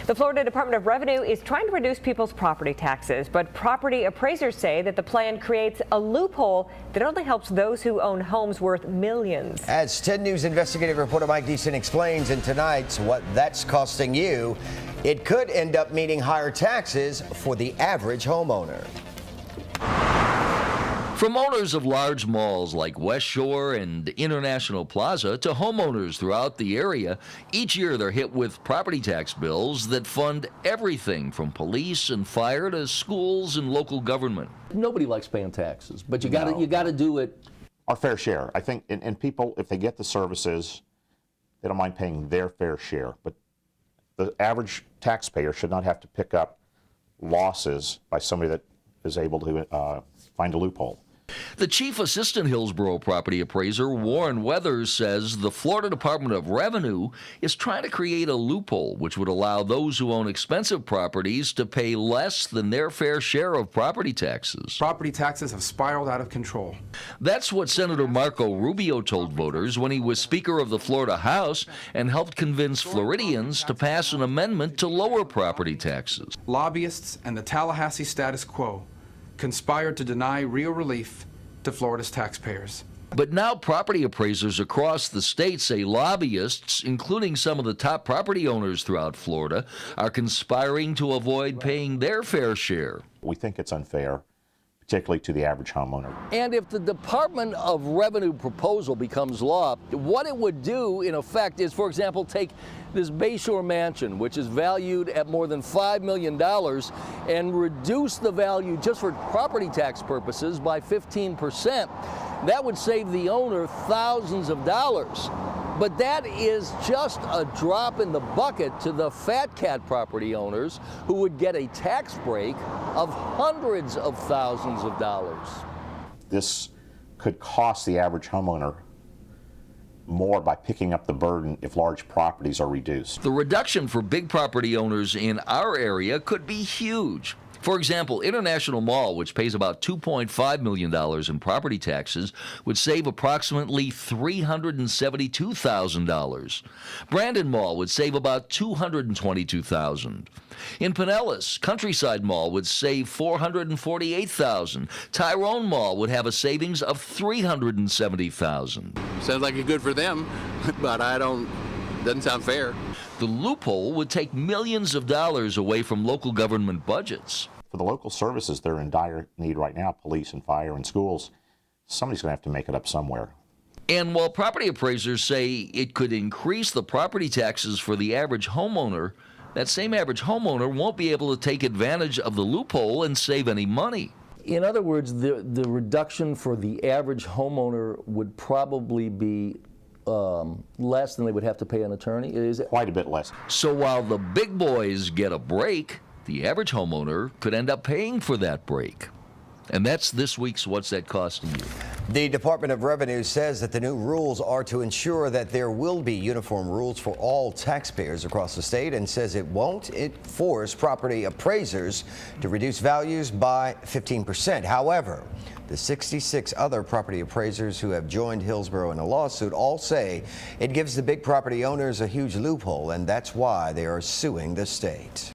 The Florida Department of Revenue is trying to reduce people's property taxes, but property appraisers say that the plan creates a loophole that only helps those who own homes worth millions. As 10 News investigative reporter Mike Deason explains in tonight's What That's Costing You, it could end up meaning higher taxes for the average homeowner. From owners of large malls like West Shore and International Plaza to homeowners throughout the area, each year they're hit with property tax bills that fund everything from police and fire to schools and local government. Nobody likes paying taxes, but you got to do it. Our fair share, I think, and people, if they get the services, they don't mind paying their fair share. But the average taxpayer should not have to pick up losses by somebody that is able to find a loophole. The chief assistant Hillsborough property appraiser, Warren Weathers, says the Florida Department of Revenue is trying to create a loophole which would allow those who own expensive properties to pay less than their fair share of property taxes. Property taxes have spiraled out of control. That's what Senator Marco Rubio told voters when he was Speaker of the Florida House and helped convince Floridians to pass an amendment to lower property taxes. Lobbyists and the Tallahassee status quo conspired to deny real relief to Florida's taxpayers. But now property appraisers across the state say lobbyists, including some of the top property owners throughout Florida, are conspiring to avoid paying their fair share. We think it's unfair, particularly to the average homeowner. And if the Department of Revenue proposal becomes law, what it would do, in effect, is, for example, take this Bayshore mansion, which is valued at more than $5 million, and reduce the value just for property tax purposes by 15%. That would save the owner thousands of dollars. But that is just a drop in the bucket to the fat cat property owners who would get a tax break of hundreds of thousands of dollars. This could cost the average homeowner more by picking up the burden if large properties are reduced. The reduction for big property owners in our area could be huge. For example, International Mall, which pays about $2.5 million in property taxes, would save approximately $372,000. Brandon Mall would save about $222,000. In Pinellas, Countryside Mall would save $448,000. Tyrone Mall would have a savings of $370,000. Sounds like it's good for them, but doesn't sound fair. The loophole would take millions of dollars away from local government budgets. For the local services, they're in dire need right now, police and fire and schools. Somebody's going to have to make it up somewhere. And while property appraisers say it could increase the property taxes for the average homeowner, that same average homeowner won't be able to take advantage of the loophole and save any money. In other words, the reduction for the average homeowner would probably be less than they would have to pay an attorney? Is it? Quite a bit less. So while the big boys get a break, the average homeowner could end up paying for that break. And that's this week's What's That Costing You? The Department of Revenue says that the new rules are to ensure that there will be uniform rules for all taxpayers across the state, and says it won't force property appraisers to reduce values by 15%. However, the 66 other property appraisers who have joined Hillsborough in a lawsuit all say it gives the big property owners a huge loophole, and that's why they are suing the state.